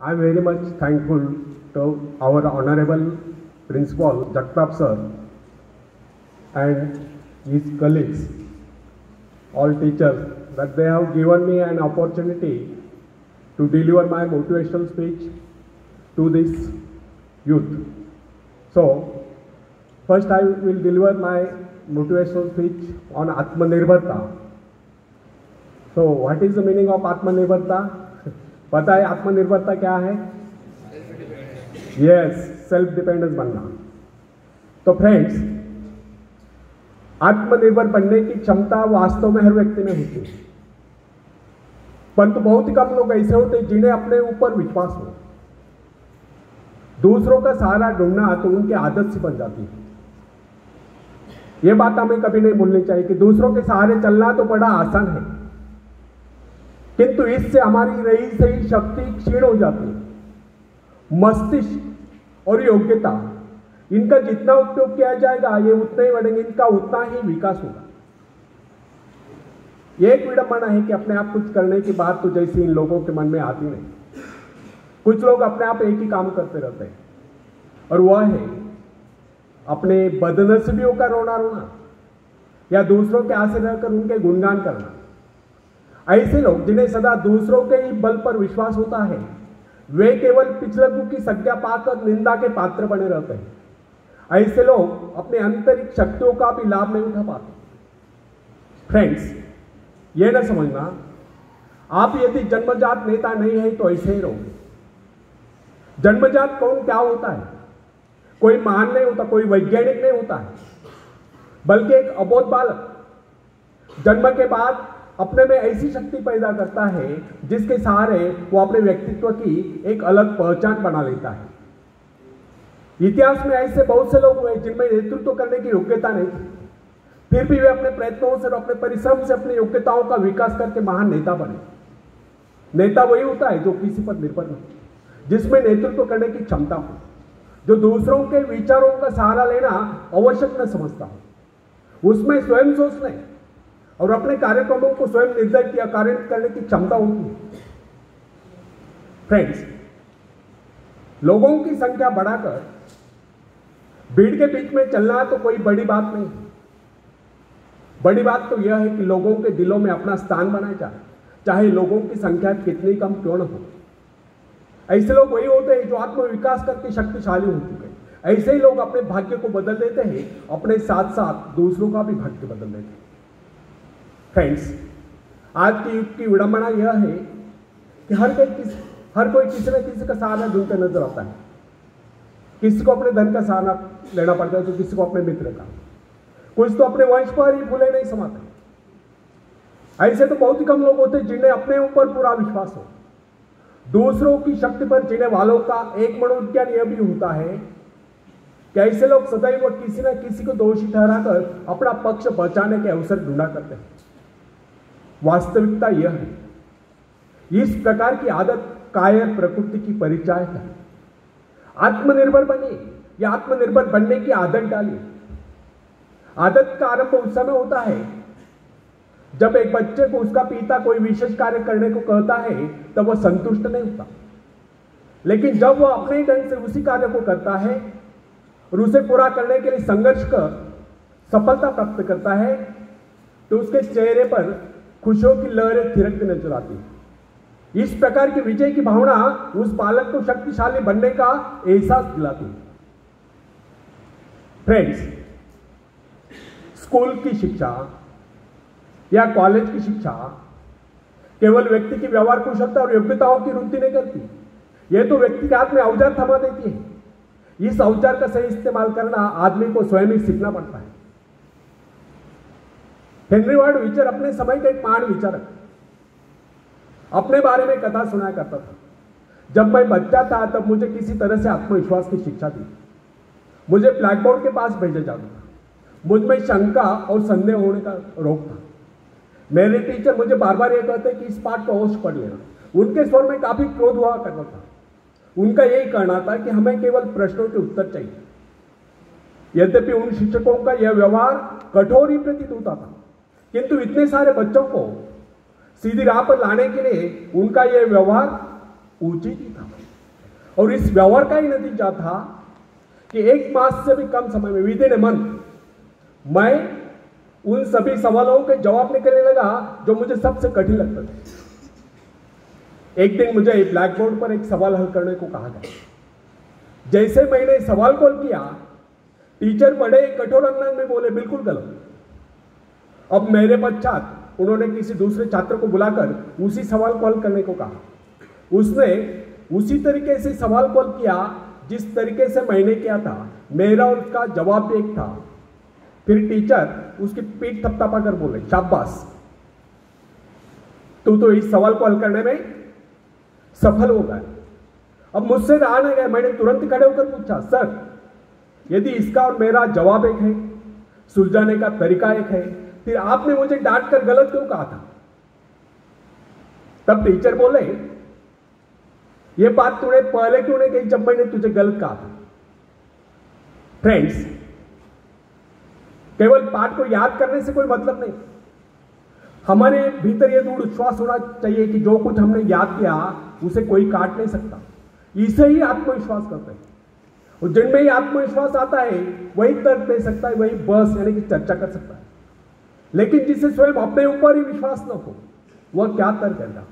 I am very much thankful to our Honorable Principal Jagtap sir and his colleagues, all teachers, that they have given me an opportunity to deliver my motivational speech to this youth. So, first I will deliver my motivational speech on Atmanirbharta. So, what is the meaning of Atmanirbharta? पता है आत्मनिर्भरता क्या है? Yes, self dependence बनना। तो friends, आत्मनिर्भर बनने की क्षमता वास्तव में हर व्यक्ति में होती है, परंतु बहुत ही कम लोग ऐसे होते हैं जिन्हें अपने ऊपर विश्वास हो। दूसरों का सहारा ढूंढना तो उनकी आदत सी बन जाती है। यह बात हमें कभी नहीं भूलनी चाहिए कि दूसरों के सहारे चलना तो बड़ा आसान है, किंतु इससे हमारी रही सही शक्ति क्षीण हो जाती है। मस्तिष्क और योग्यता, इनका जितना उपयोग किया जाएगा ये उतना ही बढ़ेंगे, इनका उतना ही विकास होगा। ये एक विडंबना है कि अपने आप कुछ करने की बात तो जैसी इन लोगों के मन में आती नहीं। कुछ लोग अपने आप एक ही काम करते रहते हैं, और वह है अपने बदनसीबियों का रोना रोना या दूसरों के आश्रय रहकर उनके गुणगान करना। ऐसे लोग जिन्हें सदा दूसरों के ही बल पर विश्वास होता है, वे केवल पिछलग्गू की संज्ञा पाकर निंदा के पात्र बने रहते हैं। ऐसे लोग अपने आंतरिक शक्तियों का भी लाभ नहीं उठा पाते। फ्रेंड्स, ये न समझना आप यदि जन्मजात नेता नहीं है तो ऐसे ही रहोगे। जन्मजात कौन क्या होता है? कोई महान नहीं होता, कोई वैज्ञानिक नहीं होता है, बल्कि एक अबोध बालक जन्म के बाद अपने में ऐसी शक्ति पैदा करता है जिसके सहारे वो अपने व्यक्तित्व की एक अलग पहचान बना लेता है। इतिहास में ऐसे बहुत से लोग हुए जिनमें नेतृत्व करने की योग्यता नहीं थी, फिर भी वे अपने प्रयत्नों से और अपने परिश्रम से अपनी योग्यताओं का विकास करके महान नेता बने। नेता वही होता है जो किसी पर निर्भर नहीं, जिसमें नेतृत्व करने की क्षमता हो, जो दूसरों के विचारों का सहारा लेना आवश्यक न समझता हो, उसमें स्वयं सोचने और अपने कार्यक्रमों को स्वयं निर्धारित या कार्यान्वित करने की क्षमता होती है। फ्रेंड्स, लोगों की संख्या बढ़ाकर भीड़ के बीच में चलना तो कोई बड़ी बात नहीं। बड़ी बात तो यह है कि लोगों के दिलों में अपना स्थान बनाया जाए, चाहे लोगों की संख्या कितनी कम क्यों न हो। ऐसे लोग वही होते हैं जो आत्मविकास करके शक्तिशाली हो चुके हैं। ऐसे ही लोग अपने भाग्य को बदल देते हैं, अपने साथ साथ दूसरों का भी भाग्य बदल देते हैं। फ्रेंड्स, आज के युग की विडंबना यह है कि हर कोई किसी न किसी का सहारा ढूंढते नजर आता है। किसी को अपने धन का सहारा लेना पड़ता है तो किसी को अपने मित्र का, कुछ तो अपने वंश पर ही फूले नहीं समाते। ऐसे तो बहुत ही कम लोग होते जिन्हें अपने ऊपर पूरा विश्वास हो। दूसरों की शक्ति पर जीने वालों का एक मनोविज्ञान यह भी होता है कि ऐसे लोग सदैव किसी न किसी को दोषी ठहराकर अपना पक्ष बचाने के अवसर ढूंढा करते हैं। वास्तविकता यह है, इस प्रकार की आदत कायर प्रकृति की परिचायक है। आत्मनिर्भर बनिए या आत्मनिर्भर बनने की आदत डालिए। आदत का आरंभ उस समय होता है जब एक बच्चे को उसका पिता कोई विशेष कार्य करने को कहता है तब वह संतुष्ट नहीं होता, लेकिन जब वह अपने ढंग से उसी कार्य को करता है और उसे पूरा करने के लिए संघर्ष कर सफलता प्राप्त करता है तो उसके चेहरे पर खुशियों की लहरें थिरकती नजर आती है। इस प्रकार की विजय की भावना उस बालक को शक्तिशाली बनने का एहसास दिलाती है। फ्रेंड्स, स्कूल की शिक्षा या कॉलेज की शिक्षा केवल व्यक्ति की व्यवहार कुशलता और योग्यताओं की वृद्धि नहीं करती, यह तो व्यक्ति के हाथ में औजार थमा देती है। इस औजार का सही इस्तेमाल करना आदमी को स्वयं ही सीखना पड़ता है। हेनरी वार्ड बीचर अपने समय का एक महान विचारक अपने बारे में कथा सुनाया करता था। जब मैं बच्चा था तब मुझे किसी तरह से आत्मविश्वास की शिक्षा दी। मुझे ब्लैक बोर्ड के पास भेजा जाता था। मुझ में शंका और संदेह होने का रोग था। मेरे टीचर मुझे बार बार यह कहते कि इस पाठ को अवश्य पढ़ लेना। उनके स्वर में काफी क्रोध हुआ करता था। उनका यही कहना था कि हमें केवल प्रश्नों के उत्तर चाहिए। यद्यपि उन शिक्षकों का यह व्यवहार कठोर ही प्रतीत होता था, किंतु इतने सारे बच्चों को सीधी राह पर लाने के लिए उनका यह व्यवहार उचित ही था। और इस व्यवहार का ही नतीजा था कि 1 मास से भी कम समय में, विद इन ए मंथ, मैं उन सभी सवालों के जवाब निकलने लगा जो मुझे सबसे कठिन लगता था। एक दिन मुझे ब्लैक बोर्ड पर एक सवाल हल करने को कहा गया। जैसे मैंने सवाल कॉल किया, टीचर बड़े कठोर अंदाज में बोले, बिल्कुल गलत। अब मेरे पश्चात उन्होंने किसी दूसरे छात्र को बुलाकर उसी सवाल कॉल करने को कहा। उसने उसी तरीके से सवाल कॉल किया जिस तरीके से मैंने किया था। मेरा और उसका जवाब भी एक था। फिर टीचर उसकी पीठ थपथपा कर बोले, शाबाश, तू तो इस सवाल को हल करने में सफल हो गया। अब मुझसे रहा नहीं गया, मैंने तुरंत खड़े होकर पूछा, सर, यदि इसका और मेरा जवाब एक है, सुलझाने का तरीका एक है, फिर आपने मुझे डांट कर गलत क्यों कहा था? तब टीचर बोले, यह बात तूने पहले क्यों नहीं कही जब मैंने तुझे गलत कहा था? फ्रेंड्स, केवल पाठ को याद करने से कोई मतलब नहीं। हमारे भीतर यह दृढ़ विश्वास होना चाहिए कि जो कुछ हमने याद किया उसे कोई काट नहीं सकता। इसे ही आत्मविश्वास करते हैं। और जिनमें ही आत्मविश्वास आता है वही तर्क दे सकता है, वही बहस यानी कि चर्चा कर सकता है। लेकिन जिसे स्वयं अपने ऊपर ही विश्वास न हो, वह क्या तर्क करेगा?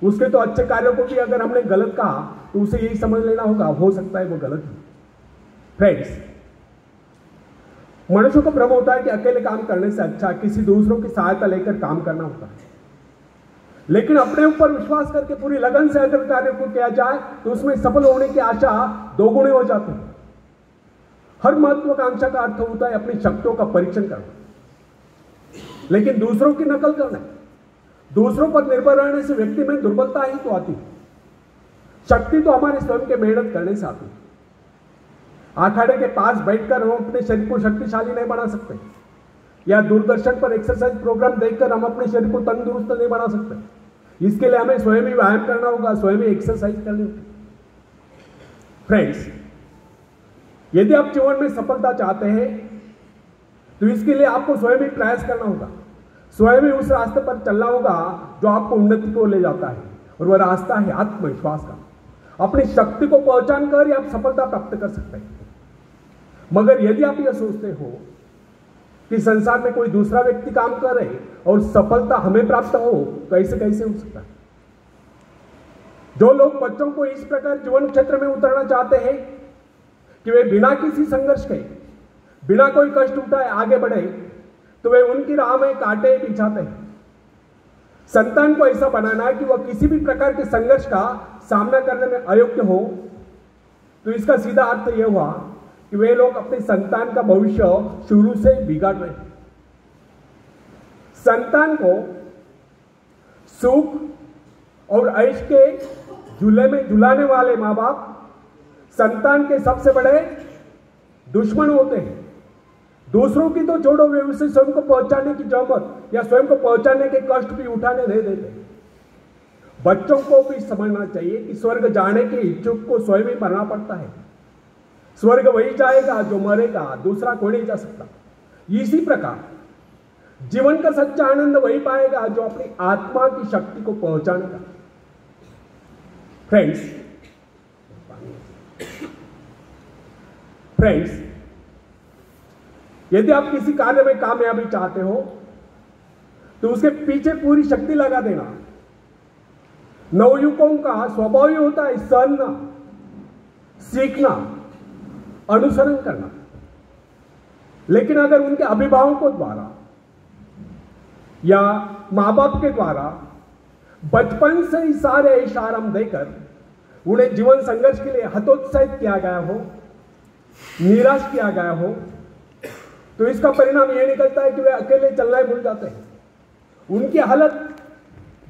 उसके तो अच्छे कार्यों को भी अगर हमने गलत कहा तो उसे यही समझ लेना होगा, हो सकता है वो गलत है। फ्रेंड्स, मनुष्य को भ्रम होता है कि अकेले काम करने से अच्छा किसी दूसरों की सहायता लेकर काम करना होता है। लेकिन अपने ऊपर विश्वास करके पूरी लगन से अगर कार्य को किया जाए तो उसमें सफल होने की आशा दोगुनी हो जाती है। हर महत्वाकांक्षा का अर्थ होता है अपनी शक्तियों का परीक्षण करना, लेकिन दूसरों की नकल करना, दूसरों पर निर्भर रहने से व्यक्ति में दुर्बलता ही तो आती है। शक्ति तो हमारे स्वयं के मेहनत करने से आती है। अखाड़े के पास बैठकर हम अपने शरीर को शक्तिशाली नहीं बना सकते, या दूरदर्शन पर एक्सरसाइज प्रोग्राम देखकर हम अपने शरीर को तंदुरुस्त नहीं बना सकते। इसके लिए हमें स्वयं ही व्यायाम करना होगा, स्वयं ही एक्सरसाइज करनी होगी। फ्रेंड्स, यदि आप जीवन में सफलता चाहते हैं तो इसके लिए आपको स्वयं ही प्रयास करना होगा, स्वयं ही उस रास्ते पर चलना होगा जो आपको उन्नति को ले जाता है। और वह रास्ता है आत्मविश्वास का। अपनी शक्ति को पहचान कर ही आप सफलता प्राप्त कर सकते हैं। मगर यदि आप यह सोचते हो कि संसार में कोई दूसरा व्यक्ति काम करे और सफलता हमें प्राप्त हो, कैसे कैसे हो सकता है? जो लोग बच्चों को इस प्रकार जीवन क्षेत्र में उतरना चाहते हैं कि वे बिना किसी संघर्ष के, बिना कोई कष्ट उठाए आगे बढ़े, तो वे उनकी राह में कांटे बिछाते हैं। संतान को ऐसा बनाना है कि वह किसी भी प्रकार के संघर्ष का सामना करने में अयोग्य हो, तो इसका सीधा अर्थ यह हुआ कि वे लोग अपने संतान का भविष्य शुरू से बिगाड़ रहे हैं। संतान को सुख और ऐश के झूले में झुलाने वाले मां बाप संतान के सबसे बड़े दुश्मन होते हैं। दूसरों की तो छोड़ो, वे उसे स्वयं को पहुंचाने की जहमत या स्वयं को पहुंचाने के कष्ट भी उठाने नहीं देते। बच्चों को भी समझना चाहिए कि स्वर्ग जाने के इच्छुक को स्वयं ही मरना पड़ता है। स्वर्ग वही जाएगा जो मरेगा, दूसरा कोई नहीं जा सकता। इसी प्रकार जीवन का सच्चा आनंद वही पाएगा जो अपनी आत्मा की शक्ति को पहुंचानेगा। फ्रेंड्स, यदि आप किसी कार्य में कामयाबी चाहते हो तो उसके पीछे पूरी शक्ति लगा देना। नवयुवकों का स्वभाव ही होता है सहना, सीखना, अनुसरण करना। लेकिन अगर उनके अभिभावकों द्वारा या मां बाप के द्वारा बचपन से ही सारे इशारे देकर उन्हें जीवन संघर्ष के लिए हतोत्साहित किया गया हो, निराश किया गया हो, तो इसका परिणाम यह निकलता है कि वे अकेले चलना भूल जाते हैं। उनकी हालत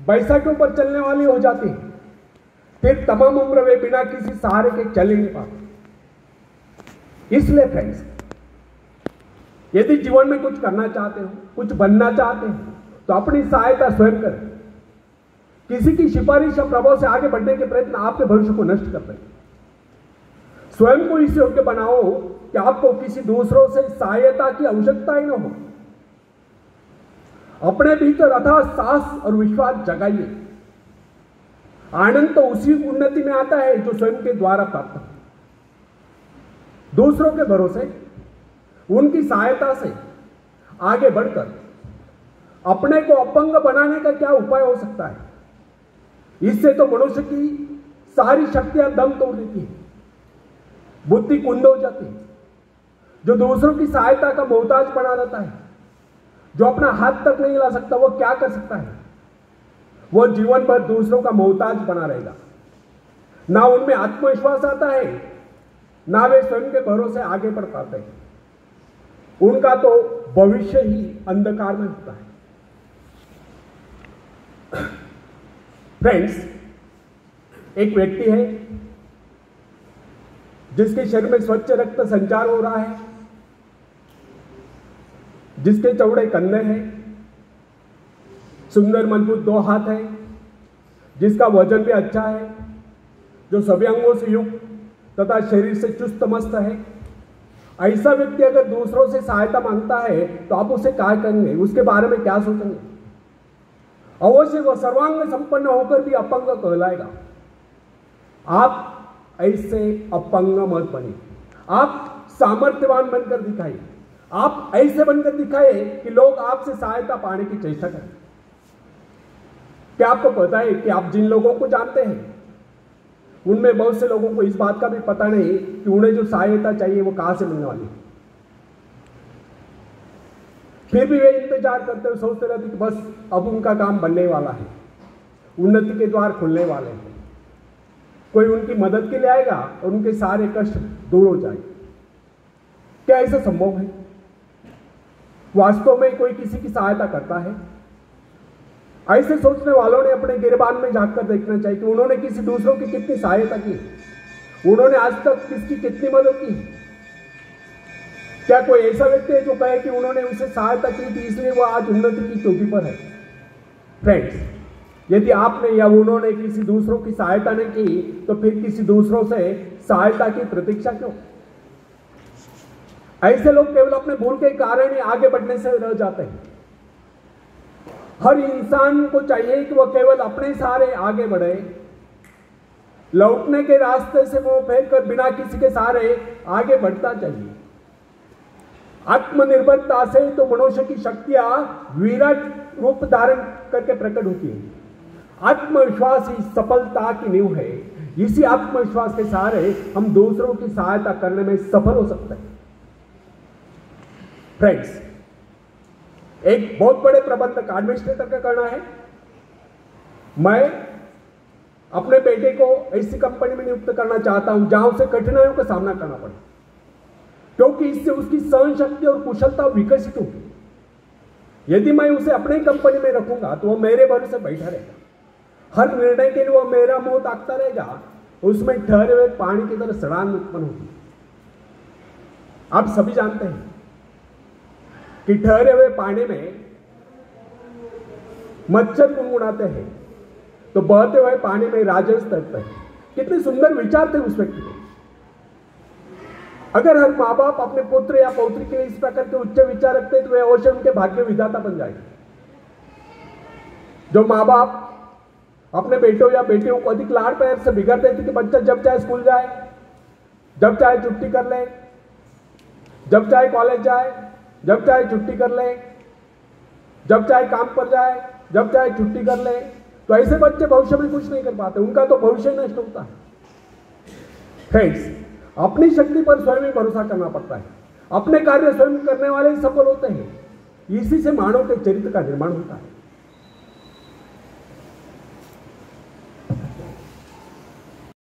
बैसाखियों पर चलने वाली हो जाती है। फिर तमाम उम्र वे बिना किसी सहारे के चल ही नहीं पाते। इसलिए फ्रेंड्स, यदि जीवन में कुछ करना चाहते हो, कुछ बनना चाहते हो, तो अपनी सहायता स्वयं करें। किसी की सिफारिश या प्रभाव से आगे बढ़ने के प्रयत्न आपके भविष्य को नष्ट करते हैं। स्वयं को इस योग्य बनाओ कि आपको किसी दूसरों से सहायता की आवश्यकता ही न हो। अपने भीतर अथाह साहस और विश्वास जगाइए। आनंद तो उसी उन्नति में आता है जो स्वयं के द्वारा प्राप्त हो। दूसरों के भरोसे, उनकी सहायता से आगे बढ़कर अपने को अपंग बनाने का क्या उपाय हो सकता है? इससे तो मनुष्य की सारी शक्तियां दम तोड़ देती है, बुद्धि कुंद हो जाती है। जो दूसरों की सहायता का मोहताज बना रहता है, जो अपना हाथ तक नहीं ला सकता, वो क्या कर सकता है? वो जीवन भर दूसरों का मोहताज बना रहेगा। ना उनमें आत्मविश्वास आता है, ना वे स्वयं के भरोसे आगे बढ़ पाते हैं। उनका तो भविष्य ही अंधकार में होता है। फ्रेंड्स, एक व्यक्ति है जिसके शरीर में स्वच्छ रक्त संचार हो रहा है, जिसके चौड़े कंधे हैं, सुंदर मजबूत 2 हाथ है, जिसका वजन भी अच्छा है, जो सभी अंगों से युक्त तथा शरीर से चुस्त मस्त है। ऐसा व्यक्ति अगर दूसरों से सहायता मांगता है तो आप उसे क्या करेंगे? उसके बारे में क्या सोचेंगे? अवश्य वह सर्वांग संपन्न होकर भी अपंग कहलाएगा। आप ऐसे अपंग मत बने, आप सामर्थ्यवान बनकर दिखाइए। आप ऐसे बनकर दिखाए कि लोग आपसे सहायता पाने की चेष्टा करें। क्या आपको पता है कि आप जिन लोगों को जानते हैं उनमें बहुत से लोगों को इस बात का भी पता नहीं कि उन्हें जो सहायता चाहिए वो कहां से मिलने वाली है। फिर भी वे इंतजार करते हुए सोचते रहते कि बस अब उनका काम बनने वाला है, उन्नति के द्वार खुलने वाले हैं, कोई उनकी मदद के लिए आएगा और उनके सारे कष्ट दूर हो जाएंगे। क्या ऐसा संभव है? वास्तव में कोई किसी की सहायता करता है? ऐसे सोचने वालों ने अपने गिरबान में झांककर देखना चाहिए कि उन्होंने किसी दूसरों की कितनी सहायता की, उन्होंने आज तक किसकी कितनी मदद की। क्या कोई ऐसा व्यक्ति है जो कहे कि उन्होंने उसे सहायता की थी इसलिए वह आज उन्नति की चोटी पर है? फ्रेंड्स, यदि आपने या उन्होंने किसी दूसरों की सहायता नहीं की तो फिर किसी दूसरों से सहायता की प्रतीक्षा क्यों? ऐसे लोग केवल अपने भूल के कारण ही आगे बढ़ने से रह जाते हैं। हर इंसान को चाहिए कि वह केवल अपने सहारे आगे बढ़े, लौटने के रास्ते से वो फेंककर बिना किसी के सहारे आगे बढ़ता चाहिए। आत्मनिर्भरता से तो मनुष्य की शक्तियां विराट रूप धारण करके प्रकट होती है। आत्मविश्वास ही सफलता की नींव है। इसी आत्मविश्वास के सहारे हम दूसरों की सहायता करने में सफल हो सकते हैं। फ्रेंड्स, एक बहुत बड़े प्रबंधक एडमिनिस्ट्रेटर का कहना है, मैं अपने बेटे को ऐसी कंपनी में नियुक्त करना चाहता हूं जहां उसे कठिनाइयों का सामना करना पड़े, क्योंकि इससे उसकी सहन शक्ति और कुशलता विकसित होगी। यदि मैं उसे अपनी कंपनी में रखूंगा तो वह मेरे भरोसे बैठा रहेगा, हर निर्णय के लिए वह मेरा मुंह ताकता रहेगा, उसमें ठहरे हुए पानी की तरह सड़ान उत्पन्न होगी। आप सभी जानते हैं कि ठहरे हुए पानी में मच्छर गुनगुनाते हैं तो बहते हुए पानी में राजहंस तैरते हैं। कितने सुंदर विचार थे उस व्यक्ति के। अगर हर माँ बाप अपने पुत्र या पौत्री के लिए इस प्रकार के उच्च विचार रखते तो वे अवश्य उनके भाग्य विधाता बन जाएंगे। जो माँ बाप अपने बेटों या बेटियों को अधिक लाड़ प्यार से बिगाड़ देते कि बच्चा जब चाहे स्कूल जाए, जब चाहे छुट्टी कर ले, जब चाहे कॉलेज जाए, जब चाहे छुट्टी कर ले, जब चाहे काम पर जाए, जब चाहे छुट्टी कर ले, तो ऐसे बच्चे भविष्य में कुछ नहीं कर पाते, उनका तो भविष्य नष्ट होता है। फ्रेंड्स, अपनी शक्ति पर स्वयं ही भरोसा करना पड़ता है। अपने कार्य स्वयं करने वाले ही सफल होते हैं। इसी से मानव के चरित्र का निर्माण होता है।